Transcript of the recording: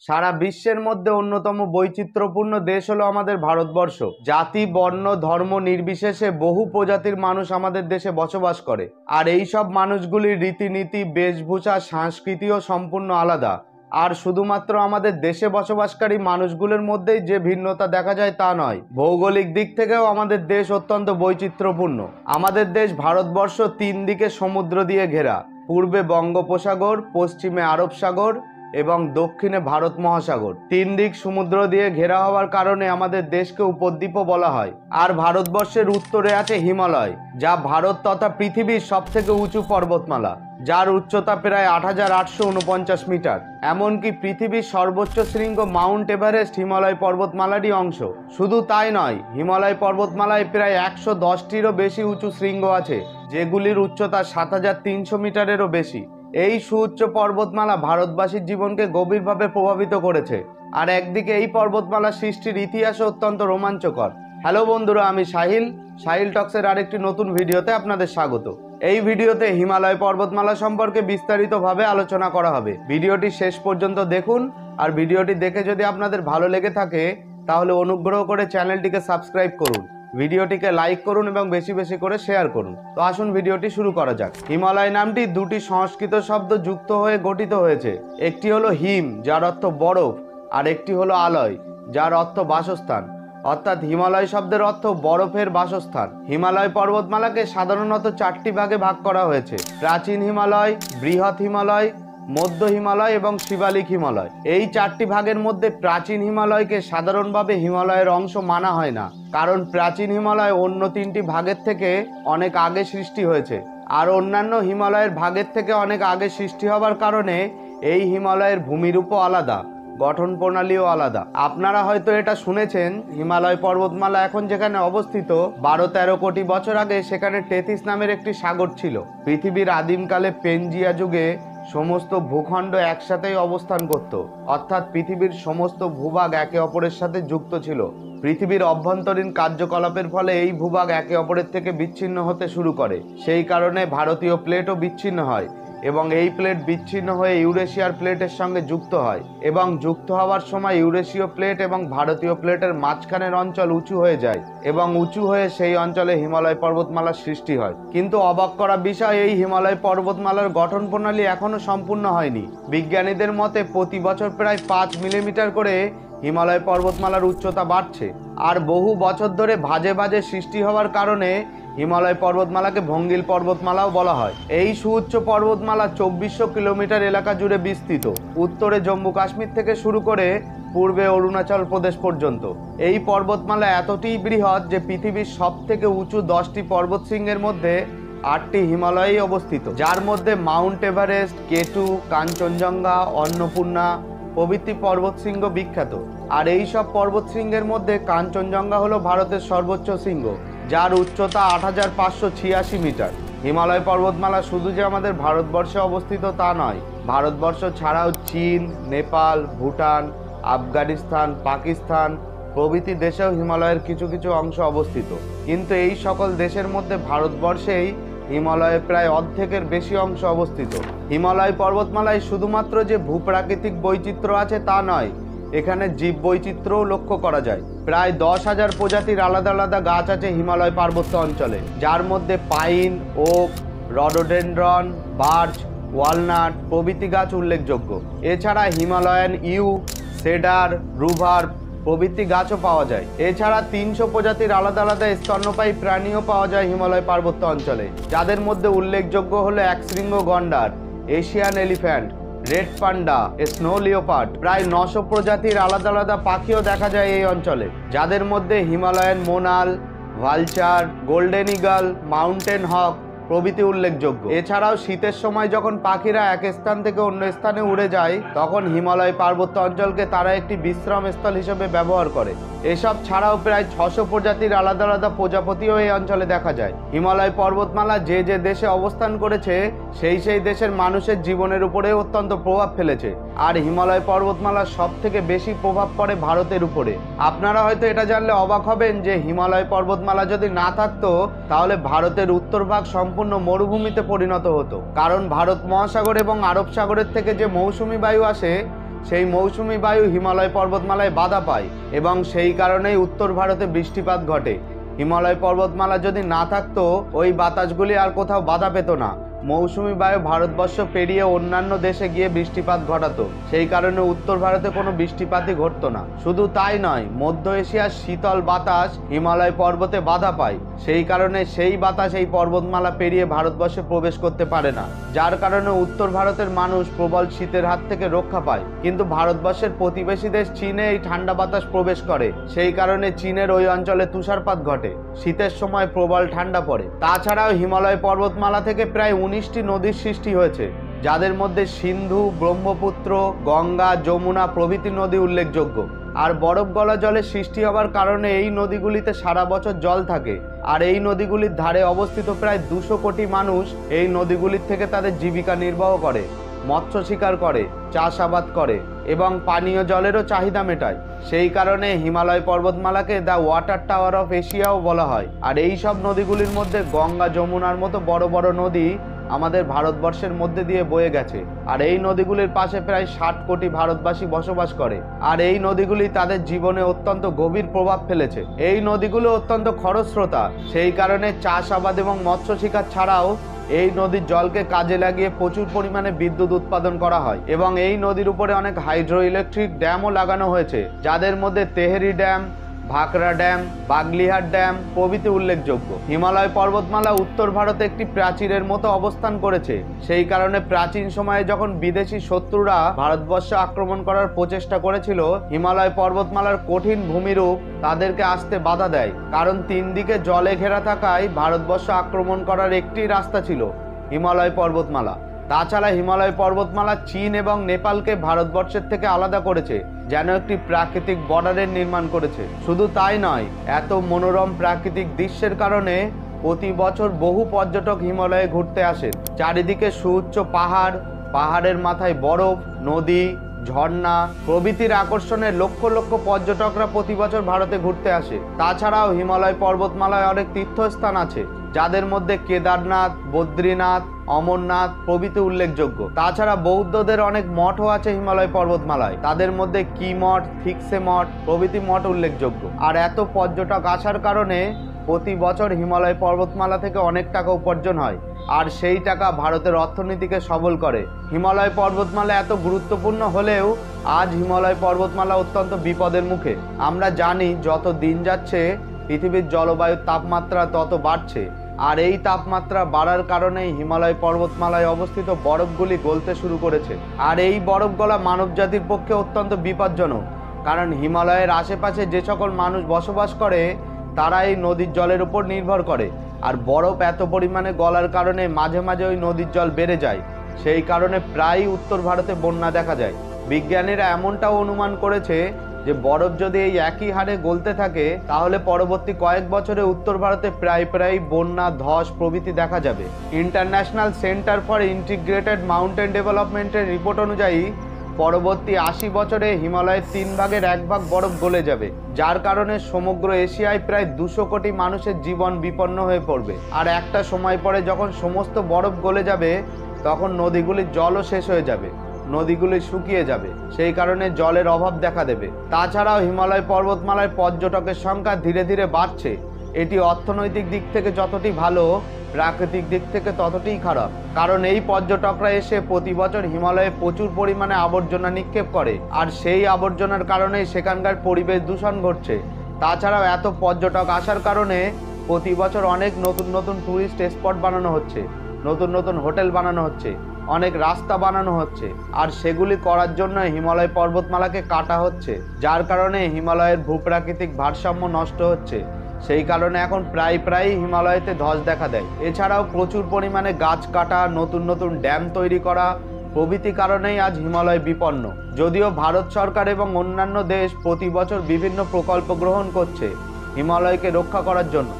সারা বিশ্বের মধ্যে অন্যতম বৈচিত্র্যপূর্ণ দেশ হলো আমাদের ভারতবর্ষ। জাতি, বর্ণ, ধর্ম নির্বিশেষে বহু প্রজাতির মানুষ আমাদের দেশে বসবাস করে। আর এই সব মানুষগুলির রীতিনীতি, বেশভূষা, সংস্কৃতিও সম্পূর্ণ আলাদা। আর শুধুমাত্র আমাদের দেশে বসবাসকারী মানুষগুলোর মধ্যেই যে ভিন্নতা দেখা যায় তা নয়, ভৌগোলিক দিক থেকেও আমাদের দেশ অত্যন্ত বৈচিত্র্যপূর্ণ। আমাদের দেশ ভারতবর্ষ 3 দিকে সমুদ্র দিয়ে ঘেরা। পূর্বে বঙ্গোপসাগর, পশ্চিমে আরব সাগর এবং দক্ষিণে ভারত মহাসাগর। 3 দিক সমুদ্র দিয়ে ঘেরা হওয়ার কারণে আমাদের দেশকে উপদ্বীপও বলা হয়। আর ভারতবর্ষের উত্তরে আছে হিমালয়, যা ভারত তথা পৃথিবীর সবথেকে উঁচু পর্বতমালা, যার উচ্চতা প্রায় 8849 মিটার। এমনকি পৃথিবীর সর্বোচ্চ শৃঙ্গ মাউন্ট এভারেস্ট হিমালয় পর্বতমালারই অংশ। শুধু তাই নয়, হিমালয় পর্বতমালায় প্রায় 110টিরও বেশি উঁচু শৃঙ্গ আছে, যেগুলির উচ্চতা 7300 মিটারেরও বেশি। এই সুউচ্চ পর্বতমালা ভারতবাসীর জীবনকে গভীরভাবে প্রভাবিত করেছে। আর একদিকে এই পর্বতমালা সৃষ্টির ইতিহাসও অত্যন্ত রোমাঞ্চকর। হ্যালো বন্ধুরা, আমি সাহিল টক্সের আরেকটি নতুন ভিডিওতে আপনাদের স্বাগত। এই ভিডিওতে হিমালয় পর্বতমালা সম্পর্কে বিস্তারিতভাবে আলোচনা করা হবে। ভিডিওটি শেষ পর্যন্ত দেখুন। আর ভিডিওটি দেখে যদি আপনাদের ভালো লেগে থাকে তাহলে অনুগ্রহ করে চ্যানেলটিকে সাবস্ক্রাইব করুন, ভিডিওটিকে লাইক করুন এবং বেশি বেশি করে শেয়ার করুন। তো আসুন ভিডিওটি শুরু করা যাক। হিমালয় নামটি দুটি সংস্কৃত শব্দ যুক্ত হয়ে গঠিত হয়েছে। একটি হলো হিম, যার অর্থ বরফ, আর একটি হলো আলয়, যার অর্থ বাসস্থান। অর্থাৎ হিমালয় শব্দের অর্থ বরফের বাসস্থান। হিমালয় পর্বতমালাকে সাধারণত 4টি ভাগে ভাগ করা হয়েছে: প্রাচীন হিমালয়, বৃহৎ হিমালয়, মধ্য হিমালয় এবং শিবালিক হিমালয়। এই 4টি ভাগের মধ্যে প্রাচীন হিমালয়কে সাধারণভাবে হিমালয়ের অংশ মানা হয় না, কারণ প্রাচীন হিমালয় অন্য 3টি ভাগের থেকে অনেক আগে সৃষ্টি হয়েছে। আর অন্যান্য হিমালয়ের ভাগের থেকে অনেক আগে সৃষ্টি হওয়ার কারণে এই হিমালয়ের ভূমিরূপও আলাদা, গঠন প্রণালীও আলাদা। আপনারা হয়তো এটা শুনেছেন, হিমালয় পর্বতমালা এখন যেখানে অবস্থিত, 12-13 কোটি বছর আগে সেখানে টেথিস নামের একটি সাগর ছিল। পৃথিবীর আদিমকালে পেনজিয়া যুগে সমস্ত ভূখণ্ড একসাথেই অবস্থান করত, অর্থাৎ পৃথিবীর সমস্ত ভূভাগ একে অপরের সাথে যুক্ত ছিল। পৃথিবীর অভ্যন্তরীণ কার্যকলাপের ফলে এই ভূভাগ একে অপরের থেকে বিচ্ছিন্ন হতে শুরু করে। সেই কারণে ভারতীয় প্লেটও বিচ্ছিন্ন হয় এবং এই প্লেট বিচ্ছিন্ন হয়ে ইউরেশিয়ার প্লেটের সঙ্গে যুক্ত হয় এবং যুক্ত হওয়ার সময় ইউরেশীয় প্লেট এবং ভারতীয় প্লেটের মাঝখানের অঞ্চল উঁচু হয়ে যায় এবং উঁচু হয়ে সেই অঞ্চলে হিমালয় পর্বতমালার সৃষ্টি হয়। কিন্তু অবাক করা বিষয়, এই হিমালয় পর্বতমালার গঠন প্রণালী এখনো সম্পূর্ণ হয়নি। বিজ্ঞানীদের মতে প্রতি বছর প্রায় 5 মিলিমিটার করে হিমালয় পর্বতমালার উচ্চতা বাড়ছে। আর বহু বছর ধরে ভাঁজে ভাঁজে সৃষ্টি হওয়ার কারণে হিমালয় পর্বতমালাকে ভঙ্গিল পর্বতমালাও বলা হয়। এই সুউচ্চ পর্বতমালা 2400 কিলোমিটার এলাকা জুড়ে বিস্তৃত, উত্তরে জম্মু কাশ্মীর থেকে শুরু করে পূর্বে অরুণাচল প্রদেশ পর্যন্ত। এই পর্বতমালা এতটাই বৃহৎ যে পৃথিবীর সবথেকে উঁচু 10টি পর্বতশৃঙ্গের মধ্যে 8টি হিমালয়েই অবস্থিত, যার মধ্যে মাউন্ট এভারেস্ট, কেটু, কাঞ্চনজঙ্ঘা, অন্নপূর্ণা প্রভৃতি পর্বতশৃঙ্গ বিখ্যাত। আর এই সব পর্বতশৃঙ্গের মধ্যে কাঞ্চনজঙ্ঘা হলো ভারতের সর্বোচ্চ শৃঙ্গ, যার উচ্চতা 8586 মিটার। হিমালয় পর্বতমালা শুধু যে আমাদের ভারতবর্ষে অবস্থিত তা নয়, ভারতবর্ষ ছাড়াও চীন, নেপাল, ভুটান, আফগানিস্তান, পাকিস্তান প্রভৃতি দেশেও হিমালয়ের কিছু কিছু অংশ অবস্থিত। কিন্তু এই সকল দেশের মধ্যে ভারতবর্ষেই হিমালয়ের প্রায় অর্ধেকের বেশি অংশ অবস্থিত। হিমালয় পর্বতমালায় শুধুমাত্র যে ভূপ্রাকৃতিক বৈচিত্র্য আছে তা নয়, এখানে জীব বৈচিত্র্যও লক্ষ্য করা যায়। প্রায় 10,000 প্রজাতির আলাদা আলাদা গাছ আছে হিমালয় পার্বত্য অঞ্চলে, যার মধ্যে pine, oak, rhododendron, birch, walnut প্রভৃতি গাছ উল্লেখযোগ্য। এছাড়া হিমালয়ান ইউ, সেডার, রুভার প্রভৃতি গাছও পাওয়া যায়। এছাড়া 300 প্রজাতির আলাদা আলাদা স্তন্যপায়ী প্রাণীও পাওয়া যায় হিমালয় পার্বত্য অঞ্চলে, যাদের মধ্যে উল্লেখযোগ্য হলো একশৃঙ্গ গন্ডার, Asian elephant, red panda, snow leopard. প্রায় 900 প্রজাতির আলাদা আলাদা পাখিও দেখা যায় এই অঞ্চলে, যাদের মধ্যে Himalayan monal, vulture, golden eagle, mountain hawk প্রভৃতি উল্লেখযোগ্য। এছাড়াও শীতের সময় যখন পাখিরা এক স্থান থেকে অন্য স্থানে উড়ে যায়, তখন হিমালয় পার্বত্য অঞ্চলকে তারা একটি বিশ্রাম স্থল হিসেবে ব্যবহার করে। এসব ছাড়াও প্রায় 600 প্রজাতির আলাদা আলাদা প্রজাপতিও এই অঞ্চলে দেখা যায়। হিমালয় পর্বতমালা যে যে দেশে অবস্থান করেছে সেই সেই দেশের মানুষের জীবনের উপরে অত্যন্ত প্রভাব ফেলেছে। আর হিমালয় পর্বতমালার সব থেকে বেশি প্রভাব পড়ে ভারতের উপরে। আপনারা হয়তো এটা জানলে অবাক হবেন যে হিমালয় পর্বতমালা যদি না থাকতো তাহলে ভারতের উত্তরভাগ সম্পূর্ণ মরুভূমিতে পরিণত হতো, কারণ ভারত মহাসাগর এবং আরব সাগরের থেকে যে মৌসুমী বায়ু আসে সেই মৌসুমি বায়ু হিমালয় পর্বতমালায় বাধা পায় এবং সেই কারণেই উত্তর ভারতে বৃষ্টিপাত ঘটে। হিমালয় পর্বতমালা যদি না থাকতো ওই বাতাসগুলি আর কোথাও বাধা পেত না। মৌসুমি বায়ু ভারতবর্ষ পেরিয়ে অন্যান্য দেশে গিয়ে বৃষ্টিপাত ঘটাতো, সেই কারণে উত্তর ভারতে কোনো বৃষ্টিপাতই ঘটতো না। শুধু তাই নয়, মধ্য এশিয়ার শীতল বাতাস হিমালয় পর্বতে বাধা পায়, সেই কারণে সেই বাতাস এই পর্বতমালা পেরিয়ে ভারতবর্ষে প্রবেশ করতে পারে না, যার কারণে উত্তর ভারতের মানুষ প্রবল শীতের হাত থেকে রক্ষা পায়। কিন্তু ভারতবর্ষের প্রতিবেশী দেশ চীনে এই ঠান্ডা বাতাস প্রবেশ করে, সেই কারণে চীনের ওই অঞ্চলে তুষারপাত ঘটে, শীতের সময় প্রবল ঠান্ডা পড়ে। তাছাড়াও হিমালয় পর্বতমালা থেকে প্রায় 19টি নদীর সৃষ্টি হয়েছে, যাদের মধ্যে সিন্ধু, ব্রহ্মপুত্র, গঙ্গা, যমুনা প্রভৃতি নদী উল্লেখযোগ্য। আর বরফ গলা জলের সৃষ্টি হওয়ার কারণে এই নদীগুলিতে সারা বছর জল থাকে। আর এই নদীগুলির ধারে অবস্থিত প্রায় 200 কোটি মানুষ এই নদীগুলির থেকে তাদের জীবিকা নির্বাহ করে, মৎস্য শিকার করে, চাষাবাদ করে এবং পানীয় জলেরও চাহিদা মেটায়। সেই কারণে হিমালয় পর্বতমালাকে দ্য ওয়াটার টাওয়ার অফ এশিয়াও বলা হয়। আর এই সব নদীগুলির মধ্যে গঙ্গা, যমুনার মতো বড় বড় নদী আমাদের ভারতবর্ষের মধ্যে দিয়ে বয়ে গেছে। আর এই নদীগুলির পাশে প্রায় 60 কোটি ভারতবাসী বসবাস করে। আর এই নদীগুলি তাদের জীবনে অত্যন্ত গভীর প্রভাব ফেলেছে। এই নদীগুলো অত্যন্ত খরস্রোতা, সেই কারণে চাষাবাদ এবং মৎস্য শিকার ছাড়াও এই নদীর জলকে কাজে লাগিয়ে প্রচুর পরিমাণে বিদ্যুৎ উৎপাদন করা হয় এবং এই নদীর উপরে অনেক হাইড্রো ইলেকট্রিক ড্যামও লাগানো হয়েছে, যাদের মধ্যে Tehri dam, Bhakra dam, Baglihar dam প্রভৃতি উল্লেখযোগ্য। হিমালয় পর্বতমালা উত্তর ভারতে একটি প্রাচীরের মতো অবস্থান করেছে, সেই কারণে প্রাচীন সময়ে যখন বিদেশি শত্রুরা ভারতবর্ষ আক্রমণ করার প্রচেষ্টা করেছিল, হিমালয় পর্বতমালার কঠিন ভূমিরূপ তাদেরকে আসতে বাধা দেয়, কারণ 3 দিকে জলে ঘেরা থাকায় ভারতবর্ষ আক্রমণ করার একটি রাস্তা ছিল হিমালয় পর্বতমালা। তাছাড়া হিমালয় পর্বতমালা চীন এবং নেপালকে ভারতবর্ষের থেকে আলাদা করেছে, যেন একটি প্রাকৃতিক বর্ডারের নির্মাণ করেছে। শুধু তাই নয়, এত মনোরম প্রাকৃতিক দৃশ্যের কারণে প্রতি বছর বহু পর্যটক হিমালয়ে ঘুরতে আসেন। চারিদিকে সুউচ্চ পাহাড়, পাহাড়ের মাথায় বরফ, নদী, ঝর্ণা প্রভৃতির আকর্ষণে লক্ষ লক্ষ পর্যটকরা প্রতি বছর ভারতে ঘুরতে আসে। তাছাড়াও হিমালয় পর্বতমালায় অনেক তীর্থস্থান আছে, যাদের মধ্যে কেদারনাথ, বদ্রীনাথ, অমরনাথ প্রভৃতি উল্লেখযোগ্য। তাছাড়া বৌদ্ধদের অনেক মঠও আছে হিমালয় পর্বতমালায়, তাদের মধ্যে কি মঠ, থিকসে মঠ প্রভৃতি মঠ উল্লেখযোগ্য। আর এত পর্যটক আসার কারণে প্রতি বছর হিমালয় পর্বতমালা থেকে অনেক টাকা উপার্জন হয়, আর সেই টাকা ভারতের অর্থনীতিকে সবল করে। হিমালয় পর্বতমালা এত গুরুত্বপূর্ণ হলেও আজ হিমালয় পর্বতমালা অত্যন্ত বিপদের মুখে। আমরা জানি যত দিন যাচ্ছে পৃথিবীর জলবায়ুর তাপমাত্রা তত বাড়ছে, আর এই তাপমাত্রা বাড়ার কারণেই হিমালয় পর্বতমালায় অবস্থিত বরফগুলি গলতে শুরু করেছে। আর এই বরফ গলা মানব জাতির পক্ষে অত্যন্ত বিপজ্জনক, কারণ হিমালয়ের আশেপাশে যে সকল মানুষ বসবাস করে তারা এই নদীর জলের উপর নির্ভর করে, আর বরফ এত পরিমাণে গলার কারণে মাঝে মাঝে ওই নদীর জল বেড়ে যায়, সেই কারণে প্রায়ই উত্তর ভারতে বন্যা দেখা যায়। বিজ্ঞানীরা এমনটাও অনুমান করেছে যে বরফ যদি এই একই হারে গলতে থাকে তাহলে পরবর্তী কয়েক বছরে উত্তর ভারতে প্রায় বন্যা, ধস প্রভৃতি দেখা যাবে। International centre for integrated mountain ডেভেলপমেন্টের রিপোর্ট অনুযায়ী পরবর্তী 80 বছরে হিমালয়ের 3 ভাগের 1 ভাগ বরফ গলে যাবে, যার কারণে সমগ্র এশিয়ায় প্রায় 200 কোটি মানুষের জীবন বিপন্ন হয়ে পড়বে। আর একটা সময় পরে যখন সমস্ত বরফ গলে যাবে তখন নদীগুলির জলও শেষ হয়ে যাবে, নদীগুলি শুকিয়ে যাবে, সেই কারণে জলের অভাব দেখা দেবে। তাছাড়াও হিমালয় পর্বতমালায় পর্যটকের সংখ্যা ধীরে ধীরে বাড়ছে। এটি অর্থনৈতিক দিক থেকে যতটি ভালো, প্রাকৃতিক দিক থেকে ততটাই খারাপ, কারণ এই পর্যটকরা এসে প্রতি বছর হিমালয়ে প্রচুর পরিমাণে আবর্জনা নিক্ষেপ করে, আর সেই আবর্জনার কারণেই সেখানকার পরিবেশ দূষণ ঘটছে। তাছাড়াও এত পর্যটক আসার কারণে প্রতি বছর অনেক নতুন নতুন ট্যুরিস্ট স্পট বানানো হচ্ছে, নতুন নতুন হোটেল বানানো হচ্ছে, অনেক রাস্তা বানানো হচ্ছে, আর সেগুলি করার জন্য হিমালয় পর্বতমালাকে কাটা হচ্ছে, যার কারণে হিমালয়ের ভূপ্রাকৃতিক ভারসাম্য নষ্ট হচ্ছে। সেই কারণে এখন প্রায় হিমালয়েতে ধস দেখা দেয়। এছাড়াও প্রচুর পরিমাণে গাছ কাটা, নতুন নতুন ড্যাম তৈরি করা প্রভৃতি কারণেই আজ হিমালয় বিপন্ন। যদিও ভারত সরকার এবং অন্যান্য দেশ প্রতি বছর বিভিন্ন প্রকল্প গ্রহণ করছে হিমালয়কে রক্ষা করার জন্য,